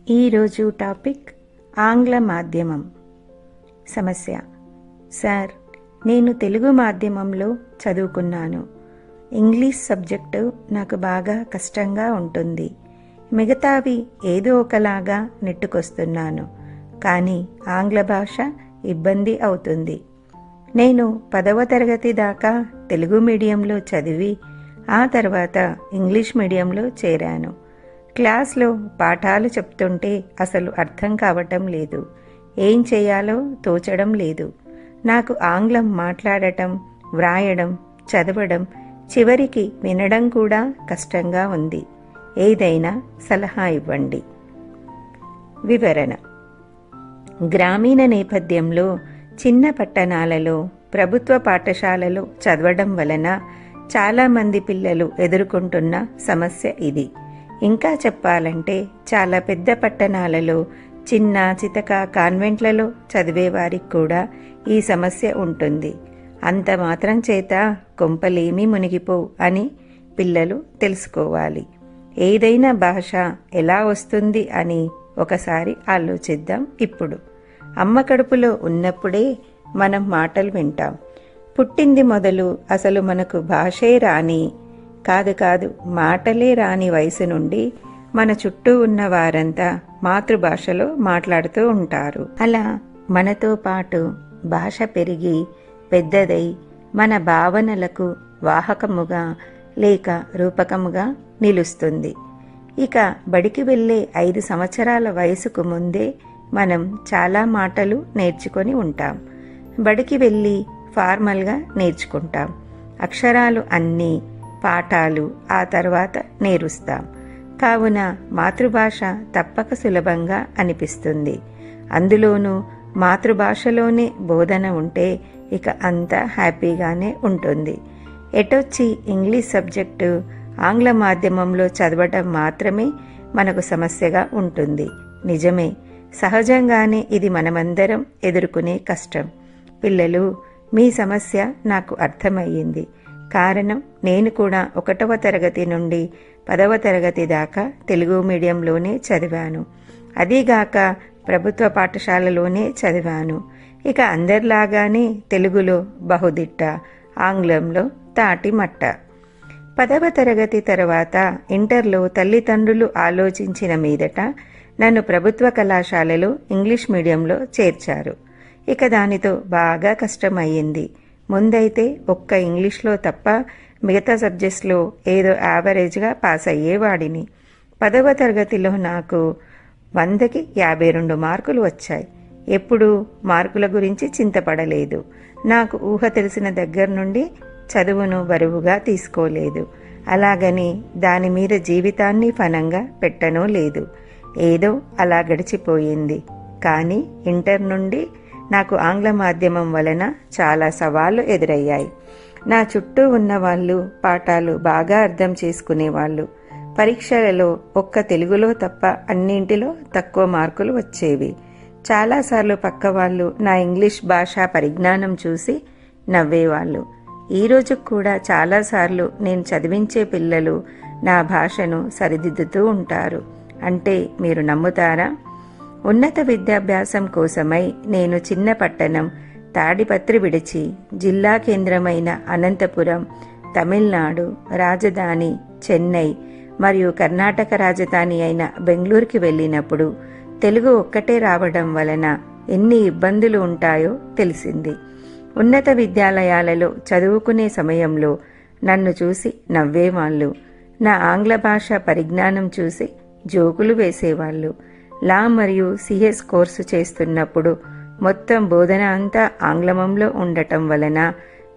ఈరోజు టాపిక్ ఆంగ్ల మాధ్యమం. సమస్య: సార్, నేను తెలుగు మాధ్యమంలో చదువుకున్నాను. ఇంగ్లీష్ సబ్జెక్టు నాకు బాగా కష్టంగా ఉంటుంది. మిగతావి ఏదో ఒకలాగా నెట్టుకొస్తున్నాను, కానీ ఆంగ్ల భాష ఇబ్బంది అవుతుంది. నేను 10వ తరగతి దాకా తెలుగు మీడియంలో చదివి ఆ తర్వాత ఇంగ్లీష్ మీడియంలో చేరాను. క్లాస్లో పాఠాలు చెప్తుంటే అసలు అర్థం కావటం లేదు. ఏం చేయాలో తోచడం లేదు. నాకు ఆంగ్లం మాట్లాడటం, వ్రాయడం, చదవడం, చివరికి వినడం కూడా కష్టంగా ఉంది. ఏదైనా సలహా ఇవ్వండి. వివరణ: గ్రామీణ నేపథ్యంలో చిన్న పట్టణాలలో ప్రభుత్వ పాఠశాలలో చదవడం వలన చాలామంది పిల్లలు ఎదుర్కొంటున్న సమస్య ఇది. ఇంకా చెప్పాలంటే చాలా పెద్ద పట్టణాలలో చిన్న చితక కాన్వెంట్లలో చదివేవారికి కూడా ఈ సమస్య ఉంటుంది. అంత మాత్రం చేత కొంపలేమీ మునిగిపోవు అని పిల్లలు తెలుసుకోవాలి. ఏదైనా భాష ఎలా వస్తుంది అని ఒకసారి ఆలోచిద్దాం. ఇప్పుడు అమ్మ కడుపులో ఉన్నప్పుడే మనం మాటలు వింటాం. పుట్టింది మొదలు అసలు మనకు భాషే రాని కాదు మాటలే రాని వయసు నుండి మన చుట్టూ ఉన్న వారంతా మాతృభాషలో మాట్లాడుతూ ఉంటారు. అలా మనతో పాటు భాష పెరిగి పెద్దదై మన భావనలకు వాహకముగా లేక రూపకముగా నిలుస్తుంది. ఇక బడికి వెళ్ళే 5 సంవత్సరాల వయసుకు ముందే మనం చాలా మాటలు నేర్చుకొని ఉంటాం. బడికి వెళ్ళి ఫార్మల్గా నేర్చుకుంటాం. అక్షరాలు అన్నీ, పాఠాలు ఆ తర్వాత నేరుస్తాం. కావున మాతృభాష తప్పక సులభంగా అనిపిస్తుంది. అందులోనూ మాతృభాషలోనే బోధన ఉంటే ఇక అంతా హ్యాపీగానే ఉంటుంది. ఎటొచ్చి ఇంగ్లీష్ సబ్జెక్టు ఆంగ్ల మాధ్యమంలో చదవటం మాత్రమే మనకు సమస్యగా ఉంటుంది. నిజమే, సహజంగానే ఇది మనమందరం ఎదుర్కొనే కష్టం. పిల్లలు, మీ సమస్య నాకు అర్థమయ్యింది. కారణం, నేను కూడా 1వ తరగతి నుండి 10వ తరగతి దాకా తెలుగు మీడియంలోనే చదివాను. అదీగాక ప్రభుత్వ పాఠశాలలోనే చదివాను. ఇక అందరిలాగానే తెలుగులో బహుదిట్ట, ఆంగ్లంలో తాటిమట్ట. 10వ తరగతి తర్వాత ఇంటర్లో తల్లిదండ్రులు ఆలోచించిన మీదట నన్ను ప్రభుత్వ కళాశాలలో ఇంగ్లీష్ మీడియంలో చేర్చారు. ఇక దానితో బాగా కష్టమయ్యింది. ముందైతే ఒక్క ఇంగ్లీష్లో తప్ప మిగతా సబ్జెక్ట్స్లో ఏదో యావరేజ్గా పాస్ అయ్యేవాడిని. 10వ తరగతిలో నాకు 100కి 52 మార్కులు వచ్చాయి. ఎప్పుడూ మార్కుల గురించి చింతపడలేదు. నాకు ఊహ తెలిసిన దగ్గర నుండి చదువును బరువుగా తీసుకోలేదు. అలాగని దాని మీద జీవితాన్ని ఫనంగా పెట్టనూ లేదు. ఏదో అలా గడిచిపోయింది. కానీ ఇంటర్ నుండి నాకు ఆంగ్ల మాధ్యమం వలన చాలా సవాళ్లు ఎదురయ్యాయి. నా చుట్టూ ఉన్న వాళ్ళు పాఠాలు బాగా అర్థం చేసుకునేవాళ్ళు. పరీక్షలలో ఒక్క తెలుగులో తప్ప అన్నింటిలో తక్కువ మార్కులు వచ్చేవి. చాలాసార్లు పక్క వాళ్ళు నా ఇంగ్లీష్ భాషా పరిజ్ఞానం చూసి నవ్వేవాళ్ళు. ఈ రోజు కూడా చాలాసార్లు నేను చదివించే పిల్లలు నా భాషను సరిదిద్దుతూ ఉంటారు. అంటే మీరు నమ్ముతారా? ఉన్నత విద్యాభ్యాసం కోసమై నేను చిన్న పట్టణం తాడిపత్రి విడిచి జిల్లా కేంద్రమైన అనంతపురం, తమిళనాడు రాజధాని చెన్నై మరియు కర్ణాటక రాజధాని అయిన బెంగళూరుకి వెళ్ళినప్పుడు తెలుగు ఒక్కటే రావడం వలన ఎన్ని ఇబ్బందులు ఉంటాయో తెలిసింది. ఉన్నత విద్యాలయాలలో చదువుకునే సమయంలో నన్ను చూసి నవ్వేవాళ్ళు. నా ఆంగ్ల భాష పరిజ్ఞానం చూసి జోకులు వేసేవాళ్ళు. లా మరియు సిఎస్ కోర్సు చేస్తున్నప్పుడు మొత్తం బోధన అంతా ఆంగ్లంలో ఉండటం వలన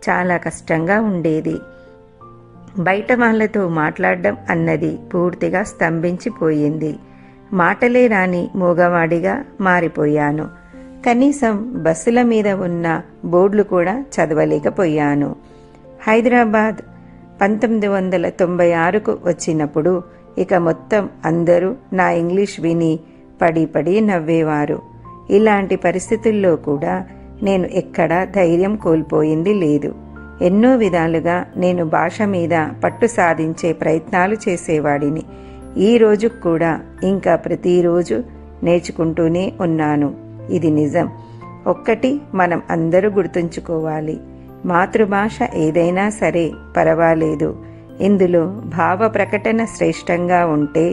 చాలా కష్టంగా ఉండేది. బయట వాళ్లతో మాట్లాడడం అన్నది పూర్తిగా స్తంభించిపోయింది. మాటలే రాని మూగవాడిగా మారిపోయాను. కనీసం బస్సుల మీద ఉన్న బోర్డులు కూడా చదవలేకపోయాను. హైదరాబాద్ 1996కు వచ్చినప్పుడు ఇక మొత్తం అందరూ నా ఇంగ్లీష్ విని పడి నవ్వేవారు. ఇలాంటి పరిస్థితుల్లో కూడా నేను ఎక్కడా ధైర్యం కోల్పోయింది లేదు. ఎన్నో విధాలుగా నేను భాష మీద పట్టు సాధించే ప్రయత్నాలు చేసేవాడిని. ఈ రోజు కూడా ఇంకా ప్రతిరోజు నేర్చుకుంటూనే ఉన్నాను. ఇది నిజం. ఒక్కటి మనం అందరూ గుర్తుంచుకోవాలి. మాతృభాష ఏదైనా సరే పర్వాలేదు. ఇందులో భావ ప్రకటన శ్రేష్టంగా ఉంటే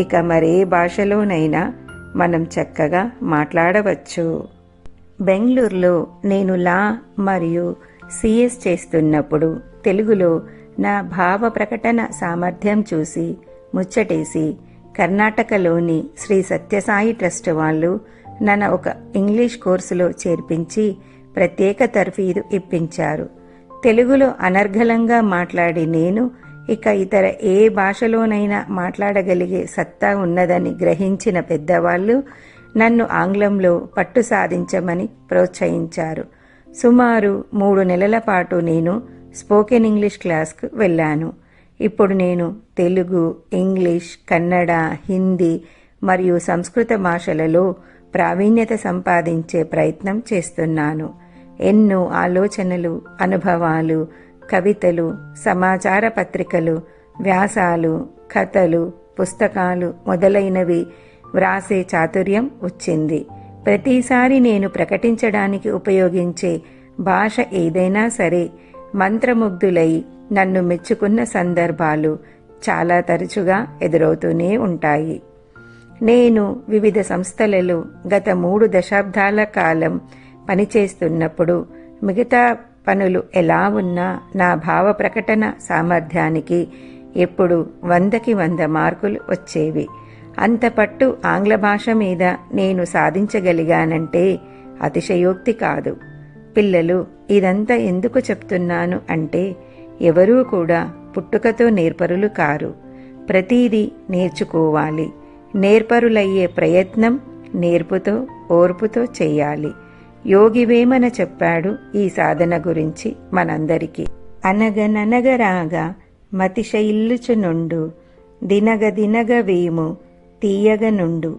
ఇక మరే భాషలోనైనా మనం చక్కగా మాట్లాడవచ్చు. బెంగళూరులో నేను లా మరియు సిఎస్ చేస్తున్నప్పుడు తెలుగులో నా భావ ప్రకటన సామర్థ్యం చూసి ముచ్చటేసి కర్ణాటకలోని శ్రీ సత్యసాయి ట్రస్ట్ వాళ్ళు నన్ను ఒక ఇంగ్లీష్ కోర్సులో చేర్పించి ప్రత్యేక తర్ఫీదు ఇప్పించారు. తెలుగులో అనర్గళంగా మాట్లాడి నేను ఇక ఇతర ఏ భాషలోనైనా మాట్లాడగలిగే సత్తా ఉన్నదని గ్రహించిన పెద్దవాళ్ళు నన్ను ఆంగ్లంలో పట్టు సాధించమని ప్రోత్సహించారు. సుమారు 3 నెలల పాటు నేను స్పోకెన్ ఇంగ్లీష్ క్లాస్కు వెళ్ళాను. ఇప్పుడు నేను తెలుగు, ఇంగ్లీష్, కన్నడ, హిందీ మరియు సంస్కృత భాషలలో ప్రావీణ్యత సంపాదించే ప్రయత్నం చేస్తున్నాను. ఎన్నో ఆలోచనలు, అనుభవాలు, కవితలు, సమాచార పత్రికలు, వ్యాసాలు, కథలు, పుస్తకాలు మొదలైనవి వ్రాసే చాతుర్యం వచ్చింది. ప్రతిసారి నేను ప్రకటించడానికి ఉపయోగించే భాష ఏదైనా సరే మంత్రముగ్ధులై నన్ను మెచ్చుకున్న సందర్భాలు చాలా తరచుగా ఎదురవుతూనే ఉంటాయి. నేను వివిధ సంస్థలలో గత 3 దశాబ్దాల కాలం పనిచేస్తున్నప్పుడు మిగతా పనులు ఎలా ఉన్నా నా భావ ప్రకటన సామర్థ్యానికి ఎప్పుడు 100కి 100 మార్కులు వచ్చేవి. అంత పట్టు ఆంగ్ల భాష మీద నేను సాధించగలిగానంటే అతిశయోక్తి కాదు. పిల్లలు, ఇదంతా ఎందుకు చెప్తున్నాను అంటే ఎవరూ కూడా పుట్టుకతో నేర్పరులు కారు. ప్రతీదీ నేర్చుకోవాలి. నేర్పరులయ్యే ప్రయత్నం నేర్పుతో, ఓర్పుతో చెయ్యాలి. యోగి వేమన చెప్పాడు ఈ సాధన గురించి మనందరికీ. అనగననగరాగా మతిశయిల్లుచునుండు, దినగ దినగ వేము తీయగ నుండు,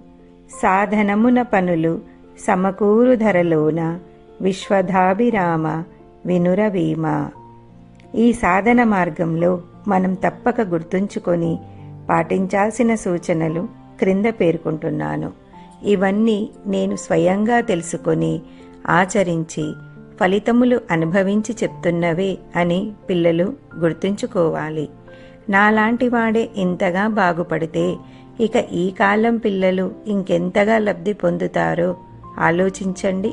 సాధనమున పనులు సమకూరు ధరలోన, విశ్వధాభిరామ వినురవేమ. ఈ సాధన మార్గంలో మనం తప్పక గుర్తుంచుకొని పాటించాల్సిన సూచనలు క్రింద పేర్కొంటున్నాను. ఇవన్నీ నేను స్వయంగా తెలుసుకొని ఆచరించి ఫలితములు అనుభవించి చెప్తున్నవే అని పిల్లలు గుర్తుంచుకోవాలి. నాలాంటి వాడే ఇంతగా బాగుపడితే ఇక ఈ కాలం పిల్లలు ఇంకెంతగా లబ్ధి పొందుతారో ఆలోచించండి.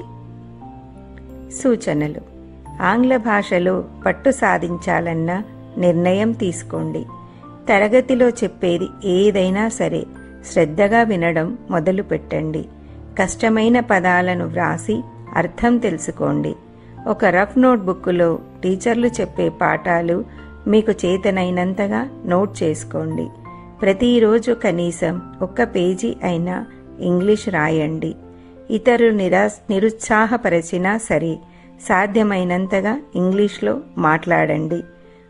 సూచనలు: ఆంగ్ల భాషలో పట్టు సాధించాలన్న నిర్ణయం తీసుకోండి. తరగతిలో చెప్పేది ఏదైనా సరే శ్రద్ధగా వినడం మొదలు పెట్టండి. కష్టమైన పదాలను వ్రాసి అర్థం తెలుసుకోండి. ఒక రఫ్ నోట్బుక్లో టీచర్లు చెప్పే పాఠాలు మీకు చేతనైనంతగా నోట్ చేసుకోండి. ప్రతిరోజు కనీసం 1 పేజీ అయినా ఇంగ్లీష్ రాయండి. ఇతరులు నిరుత్సాహపరిచినా సరే సాధ్యమైనంతగా ఇంగ్లీష్లో మాట్లాడండి.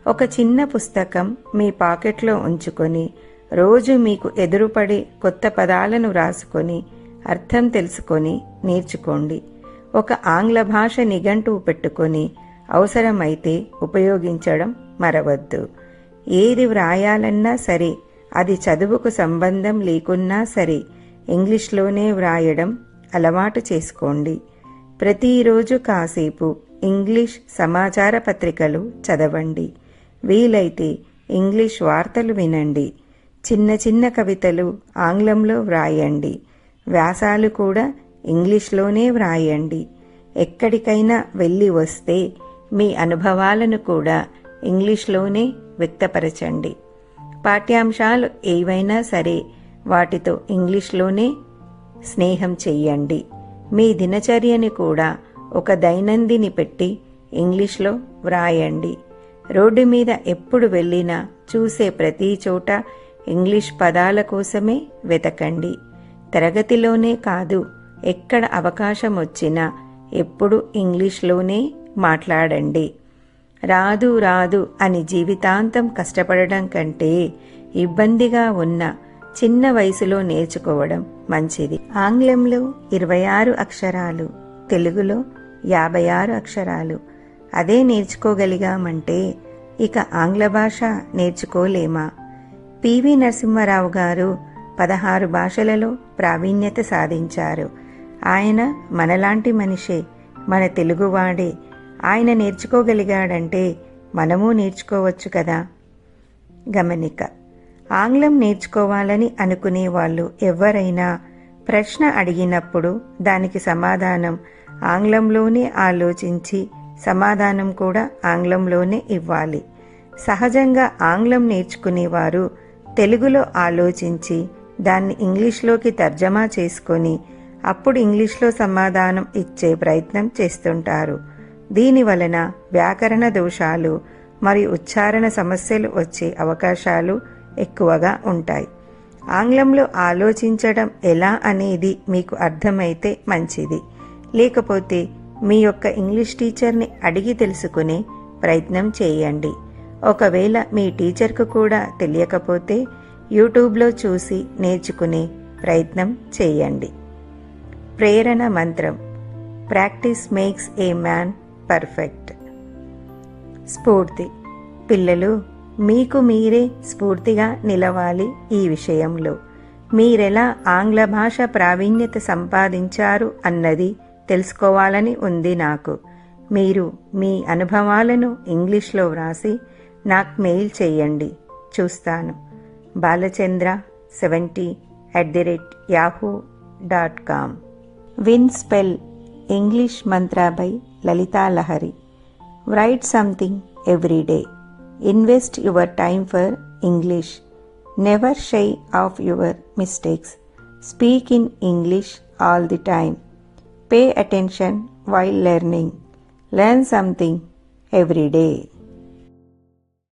ఒక చిన్న పుస్తకం మీ పాకెట్లో ఉంచుకొని రోజు మీకు ఎదురుపడే కొత్త పదాలను రాసుకొని అర్థం తెలుసుకొని నేర్చుకోండి. ఒక ఆంగ్ల భాష నిఘంటువు పెట్టుకొని అవసరమైతే ఉపయోగించడం మరవద్దు. ఏది వ్రాయాలన్నా సరే అది చదువుకు సంబంధం లేకున్నా సరే ఇంగ్లీష్లోనే వ్రాయడం అలవాటు చేసుకోండి. ప్రతిరోజు కాసేపు ఇంగ్లీష్ సమాచార పత్రికలు చదవండి. వీలైతే ఇంగ్లీష్ వార్తలు వినండి. చిన్న చిన్న కవితలు ఆంగ్లంలో వ్రాయండి. వ్యాసాలు కూడా ఇంగ్లీష్లోనే వ్రాయండి. ఎక్కడికైనా వెళ్ళి వస్తే మీ అనుభవాలను కూడా ఇంగ్లీష్లోనే వ్యక్తపరచండి. పాఠ్యాంశాలు ఏవైనా సరే వాటితో ఇంగ్లీష్లోనే స్నేహం చెయ్యండి. మీ దినచర్యని కూడా ఒక దైనందిని పెట్టి ఇంగ్లీష్లో వ్రాయండి. రోడ్డు మీద ఎప్పుడు వెళ్ళినా చూసే ప్రతి చోట ఇంగ్లీష్ పదాల కోసమే వెతకండి. తరగతిలోనే కాదు, ఎక్కడ అవకాశం వచ్చినా ఎప్పుడు ఇంగ్లీష్లోనే మాట్లాడండి. రాదు రాదు అని జీవితాంతం కష్టపడడం కంటే ఇబ్బందిగా ఉన్న చిన్న వయసులో నేర్చుకోవడం మంచిది. ఆంగ్లంలో 26 అక్షరాలు, తెలుగులో 56 అక్షరాలు. అదే నేర్చుకోగలిగామంటే ఇక ఆంగ్ల భాష నేర్చుకోలేమా? పివి నరసింహారావు గారు 16 భాషలలో ప్రావీణ్యత సాధించారు. ఆయన మనలాంటి మనిషే, మన తెలుగువాడే. ఆయన నేర్చుకోగలిగాడంటే మనమూ నేర్చుకోవచ్చు కదా. గమనిక: ఆంగ్లం నేర్చుకోవాలని అనుకునే వాళ్ళు ఎవరైనా ప్రశ్న అడిగినప్పుడు దానికి సమాధానం ఆంగ్లంలోనే ఆలోచించి సమాధానం కూడా ఆంగ్లంలోనే ఇవ్వాలి. సహజంగా ఆంగ్లం నేర్చుకునేవారు తెలుగులో ఆలోచించి దాన్ని ఇంగ్లీష్లోకి తర్జమా చేసుకొని అప్పుడు ఇంగ్లీష్లో సమాధానం ఇచ్చే ప్రయత్నం చేస్తుంటారు. దీని వలన వ్యాకరణ దోషాలు మరియు ఉచ్చారణ సమస్యలు వచ్చే అవకాశాలు ఎక్కువగా ఉంటాయి. ఆంగ్లంలో ఆలోచించడం ఎలా అనేది మీకు అర్థమైతే మంచిది. లేకపోతే మీ యొక్క ఇంగ్లీష్ టీచర్ని అడిగి తెలుసుకునే ప్రయత్నం చేయండి. ఒకవేళ మీ టీచర్కు కూడా తెలియకపోతే యూట్యూబ్లో చూసి నేర్చుకునే ప్రయత్నం చేయండి. ప్రేరణ మంత్రం: practice makes a man perfect. స్ఫూర్తి: పిల్లలు, మీకు మీరే స్ఫూర్తిగా నిలవాలి. ఈ విషయంలో మీరెలా ఆంగ్ల భాష ప్రావీణ్యత సంపాదించారు అన్నది తెలుసుకోవాలని ఉంది నాకు. మీరు మీ అనుభవాలను ఇంగ్లీష్లో వ్రాసి నాకు మెయిల్ చేయండి, చూస్తాను. balachandra70@yahoo.com. Win spell English Mantra by Lalitha Lahari. Write something every day. Invest your time for English. Never shy of your mistakes. Speak in English all the time. Pay attention while learning. Learn something every day.